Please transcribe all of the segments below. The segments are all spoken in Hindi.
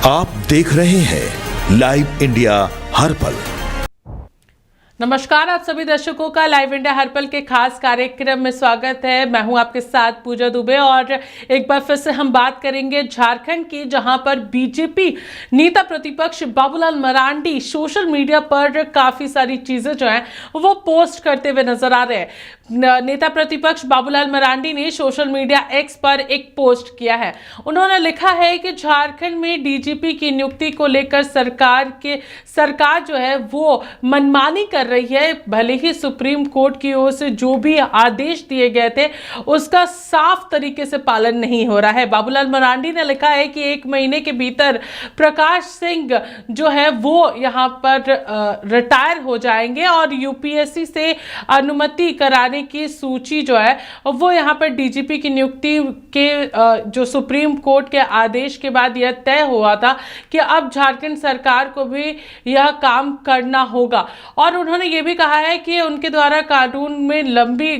आप देख रहे हैं लाइव इंडिया हर पल। नमस्कार, आप सभी दर्शकों का लाइव इंडिया हर पल के खास कार्यक्रम में स्वागत है। मैं हूं आपके साथ पूजा दुबे और एक बार फिर से हम बात करेंगे झारखंड की, जहां पर बीजेपी नेता प्रतिपक्ष बाबूलाल मरांडी सोशल मीडिया पर काफी सारी चीजें जो हैं वो पोस्ट करते हुए नजर आ रहे हैं। नेता प्रतिपक्ष बाबूलाल मरांडी ने सोशल मीडिया एक्स पर एक पोस्ट किया है। उन्होंने लिखा है कि झारखंड में डीजीपी की नियुक्ति को लेकर सरकार जो है वो मनमानी कर रही है। भले ही सुप्रीम कोर्ट की ओर से जो भी आदेश दिए गए थे उसका साफ तरीके से पालन नहीं हो रहा है। बाबूलाल मरांडी ने लिखा है कि 1 महीने के भीतर प्रकाश सिंह जो है वो यहाँ पर रिटायर हो जाएंगे और यूपीएससी से अनुमति कराने की सूची जो है वो यहाँ पर डीजीपी की नियुक्ति के जो सुप्रीम कोर्ट के आदेश के बाद यह तय हुआ था कि अब झारखंड सरकार को भी यह काम करना होगा। और उन्होंने ये भी कहा है कि उनके द्वारा कानून में लंबी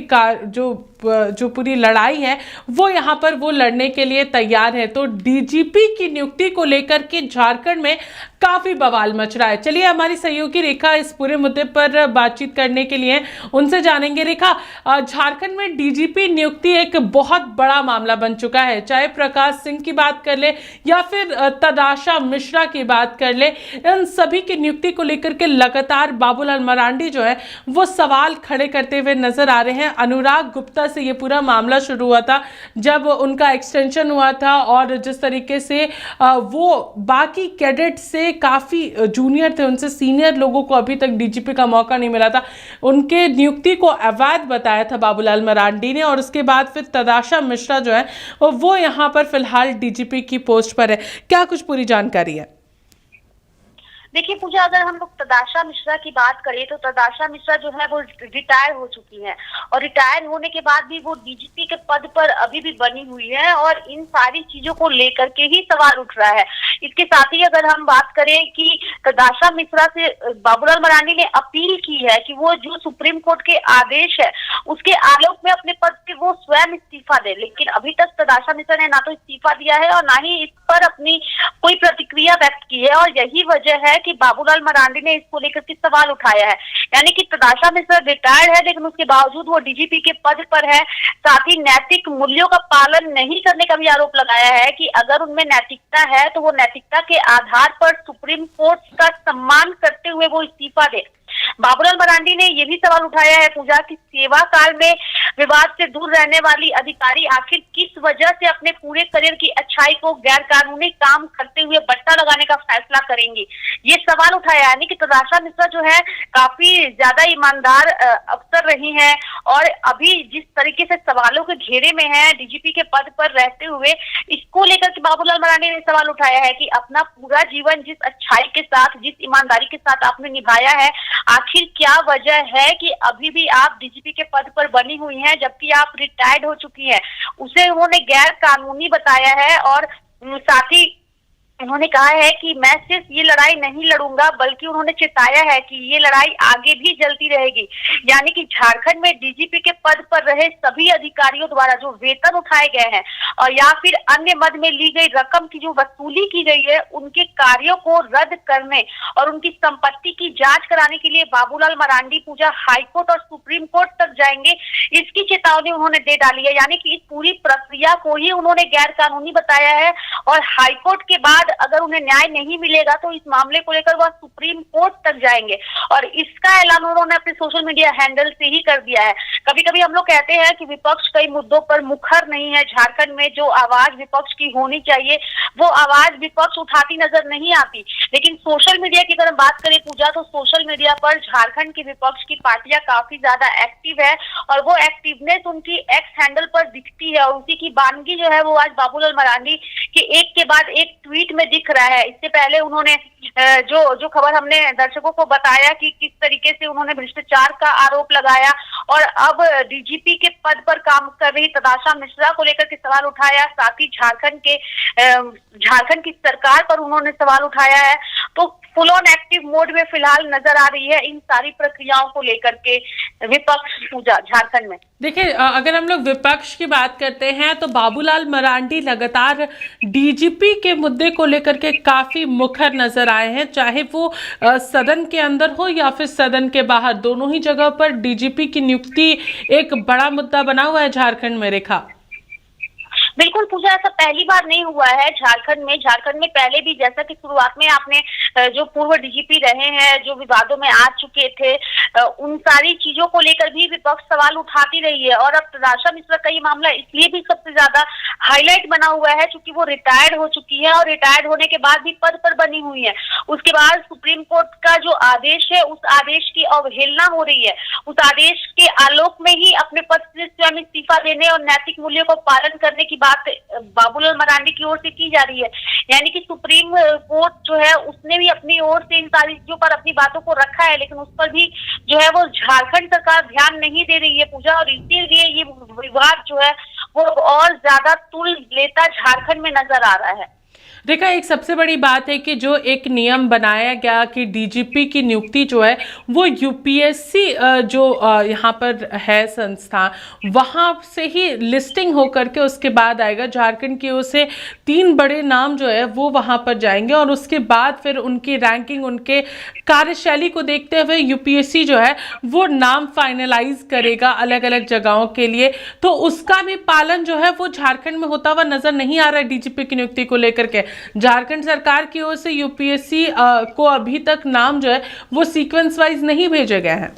जो पूरी लड़ाई है वो यहाँ पर वो लड़ने के लिए तैयार है। तो डीजीपी की नियुक्ति को लेकर के झारखंड में काफी बवाल मच रहा है। चलिए हमारी सहयोगी रेखा इस पूरे मुद्दे पर बातचीत करने के लिए उनसे जानेंगे। रेखा, झारखंड में डीजीपी नियुक्ति एक बहुत बड़ा मामला बन चुका है। चाहे प्रकाश सिंह की बात कर ले या फिर तदाशा मिश्रा की बात कर ले, इन सभी की नियुक्ति को लेकर के लगातार बाबूलाल मरांडी जो है वो सवाल खड़े करते हुए नजर आ रहे हैं। अनुराग गुप्ता से ये पूरा मामला शुरू हुआ था जब उनका एक्सटेंशन हुआ था और जिस तरीके से वो बाकी कैडेट से काफी जूनियर थे, उनसे सीनियर लोगों को अभी तक डीजीपी का मौका नहीं मिला था, उनके नियुक्ति को अवैध बताया था बाबूलाल मरांडी ने। और उसके बाद फिर तदाशा मिश्रा जो है वो यहाँ पर फिलहाल डीजीपी की पोस्ट पर है। क्या कुछ पूरी जानकारी है? देखिए पूजा, अगर हम लोग तदाशा मिश्रा की बात करें तो तदाशा मिश्रा जो है वो रिटायर हो चुकी है और रिटायर होने के बाद भी वो डीजीपी के पद पर अभी भी बनी हुई है और इन सारी चीजों को लेकर के ही सवाल उठ रहा है। इसके साथ ही अगर हम बात करें कि तदाशा मिश्रा से बाबूलाल मरांडी ने अपील की है कि वो जो सुप्रीम कोर्ट के आदेश है उसके आलोक में अपने पद से वो स्वयं इस्तीफा दे, लेकिन अभी तक तदाशा मिश्रा ने ना तो इस्तीफा दिया है और ना ही इस पर अपनी कोई प्रतिक्रिया व्यक्त की है। और यही वजह है कि बाबूलाल मरांडी ने इसको लेकर के सवाल उठाया है। यानी कि तदाशा मिश्रा रिटायर्ड है लेकिन उसके बावजूद वो डीजीपी के पद पर है। साथ ही नैतिक मूल्यों का पालन नहीं करने का भी आरोप लगाया है कि अगर उनमें नैतिकता है तो वो नैतिकता के आधार पर सुप्रीम कोर्ट का सम्मान करते हुए वो इस्तीफा दे। बाबूलाल मरांडी ने यह भी सवाल उठाया है पूजा कि सेवा काल में विवाद से दूर रहने वाली अधिकारी आखिर किस वजह से अपने पूरे करियर की अच्छाई को गैर कानूनी काम करते हुए बट्टा लगाने का फैसला करेंगी। ये सवाल उठाया, यानी कि तदाशा मिश्रा जो है काफी ज्यादा ईमानदार अफसर रही हैं और अभी जिस तरीके से सवालों के घेरे में है डीजीपी के पद पर रहते हुए, इसको लेकर के बाबूलाल मरांडी ने सवाल उठाया है कि अपना पूरा जीवन जिस अच्छाई के साथ, जिस ईमानदारी के साथ आपने निभाया है, आखिर क्या वजह है कि अभी भी आप डीजीपी के पद पर बनी हुई हैं जबकि आप रिटायर्ड हो चुकी हैं। उसे उन्होंने गैर कानूनी बताया है और साथ ही उन्होंने कहा है कि मैं सिर्फ ये लड़ाई नहीं लड़ूंगा बल्कि उन्होंने चेताया है कि ये लड़ाई आगे भी चलती रहेगी। यानी कि झारखंड में डीजीपी के पद पर रहे सभी अधिकारियों द्वारा जो वेतन उठाए गए हैं और या फिर अन्य मद में ली गई रकम की जो वसूली की गई है, उनके कार्यों को रद्द करने और उनकी संपत्ति की जांच कराने के लिए बाबूलाल मरांडी पूजा हाईकोर्ट और सुप्रीम कोर्ट तक जाएंगे, इसकी चेतावनी उन्होंने दे डाली है। यानी कि इस पूरी प्रक्रिया को ही उन्होंने गैर कानूनी बताया है और हाईकोर्ट के बाद अगर उन्हें न्याय नहीं मिलेगा तो इस मामले को लेकर वह सुप्रीम कोर्ट तक जाएंगे और इसका ऐलान उन्होंने अपने सोशल मीडिया हैंडल से ही कर दिया है। कभी कभी हम लोग कहते हैं कि विपक्ष कई मुद्दों पर मुखर नहीं है। झारखंड में जो आवाज विपक्ष की होनी चाहिए वो आवाज विपक्ष उठाती नजर नहीं आती, लेकिन सोशल मीडिया की अगर हम बात करें पूजा तो सोशल मीडिया पर झारखंड की विपक्ष की पार्टियां काफी ज्यादा एक्टिव है और वो एक्टिवनेस उनकी एक्स हैंडल पर दिखती है और उसी की बानगी जो है वो आज बाबूलाल मरांडी के एक के बाद एक ट्वीट में दिख रहा है। इससे पहले उन्होंने जो खबर हमने दर्शकों को बताया कि किस तरीके से उन्होंने भ्रष्टाचार का आरोप लगाया और अब डीजीपी के पद पर काम कर रही तदाशा मिश्रा को लेकर के सवाल उठाया, साथ ही झारखंड की सरकार पर उन्होंने सवाल उठाया है। तो फुल ऑन एक्टिव मोड में फिलहाल नजर आ रही है इन सारी प्रक्रियाओं को लेकर के विपक्ष पूजा झारखंड में। देखिए, अगर हम लोग विपक्ष की बात करते हैं तो बाबूलाल मरांडी लगातार डीजीपी के मुद्दे को लेकर के काफी मुखर नजर आए हैं, चाहे वो सदन के अंदर हो या फिर सदन के बाहर, दोनों ही जगह पर डीजीपी की नियुक्ति एक बड़ा मुद्दा बना हुआ है झारखंड में। रेखा, बिल्कुल पूजा, ऐसा पहली बार नहीं हुआ है झारखंड में। झारखंड में पहले भी, जैसा कि शुरुआत में आपने जो पूर्व डीजीपी रहे हैं, जो विवादों में आ चुके थे, उन सारी चीजों को लेकर भी विपक्ष सवाल उठाती रही है। और अब तदाशा मिश्रा का ये मामला इसलिए भी सबसे ज्यादा हाईलाइट बना हुआ है क्योंकि वो रिटायर्ड हो चुकी है और रिटायर्ड होने के बाद भी पद पर बनी हुई है। उसके बाद सुप्रीम कोर्ट का जो आदेश है, उस आदेश की अवहेलना हो रही है। उस आदेश के आलोक में ही अपने पद से स्वयं इस्तीफा देने और नैतिक मूल्यों को पालन करने की बात बाबूलाल मरांडी की ओर से की जा रही है। यानी कि सुप्रीम कोर्ट जो है उसने भी अपनी ओर से इन सारी चीजों पर अपनी बातों को रखा है, लेकिन उस पर भी जो है वो झारखंड सरकार ध्यान नहीं दे रही है पूजा। और इसीलिए ये विवाद जो है वो और ज्यादा तुल लेता झारखंड में नजर आ रहा है। देखा, एक सबसे बड़ी बात है कि जो एक नियम बनाया गया कि डीजीपी की नियुक्ति जो है वो यूपीएससी जो यहाँ पर है संस्था, वहाँ से ही लिस्टिंग होकर के उसके बाद आएगा। झारखंड की ओर से 3 बड़े नाम जो है वो वहाँ पर जाएंगे और उसके बाद फिर उनकी रैंकिंग, उनके कार्यशैली को देखते हुए यूपीएससी जो है वो नाम फाइनलाइज करेगा अलग अलग जगहों के लिए। तो उसका भी पालन जो है वो झारखंड में होता हुआ नजर नहीं आ रहा है डीजीपी की नियुक्ति को लेकर के। झारखंड सरकार की ओर से यूपीएससी को अभी तक नाम जो है वो सीक्वेंस वाइज नहीं भेजे गए हैं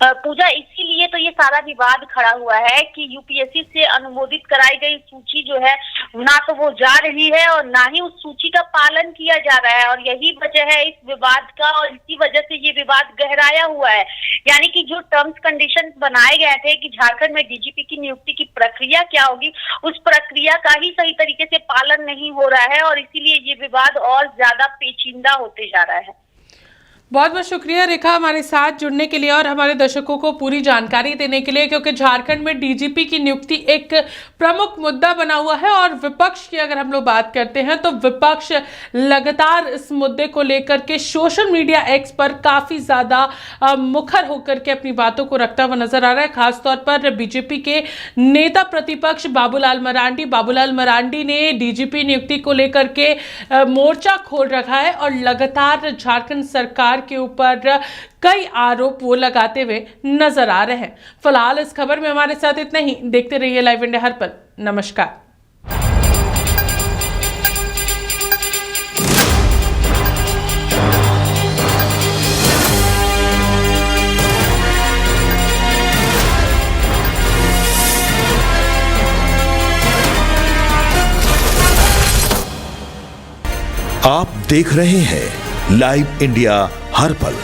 पूजा। इसीलिए तो ये सारा विवाद खड़ा हुआ है कि यूपीएससी से अनुमोदित कराई गई सूची जो है ना तो वो जा रही है और ना ही उस सूची का पालन किया जा रहा है। और यही वजह है इस विवाद का, और इसी वजह से ये विवाद गहराया हुआ है। यानी कि जो टर्म्स कंडीशन बनाए गए थे कि झारखंड में डीजीपी की नियुक्ति की प्रक्रिया क्या होगी, उस प्रक्रिया का ही सही तरीके से पालन नहीं हो रहा है और इसीलिए ये विवाद और ज्यादा पेचीदा होते जा रहा है। बहुत बहुत शुक्रिया रेखा हमारे साथ जुड़ने के लिए और हमारे दर्शकों को पूरी जानकारी देने के लिए, क्योंकि झारखंड में डीजीपी की नियुक्ति एक प्रमुख मुद्दा बना हुआ है। और विपक्ष की अगर हम लोग बात करते हैं तो विपक्ष लगातार इस मुद्दे को लेकर के सोशल मीडिया एक्स पर काफ़ी ज़्यादा मुखर होकर के अपनी बातों को रखता हुआ नजर आ रहा है। खासतौर पर बीजेपी के नेता प्रतिपक्ष बाबूलाल मरांडी ने डीजीपी नियुक्ति को लेकर के मोर्चा खोल रखा है और लगातार झारखंड सरकार के ऊपर कई आरोप वो लगाते हुए नजर आ रहे हैं। फिलहाल इस खबर में हमारे साथ इतना ही। देखते रहिए लाइव इंडिया हर पल। नमस्कार। आप देख रहे हैं लाइव इंडिया हर पल।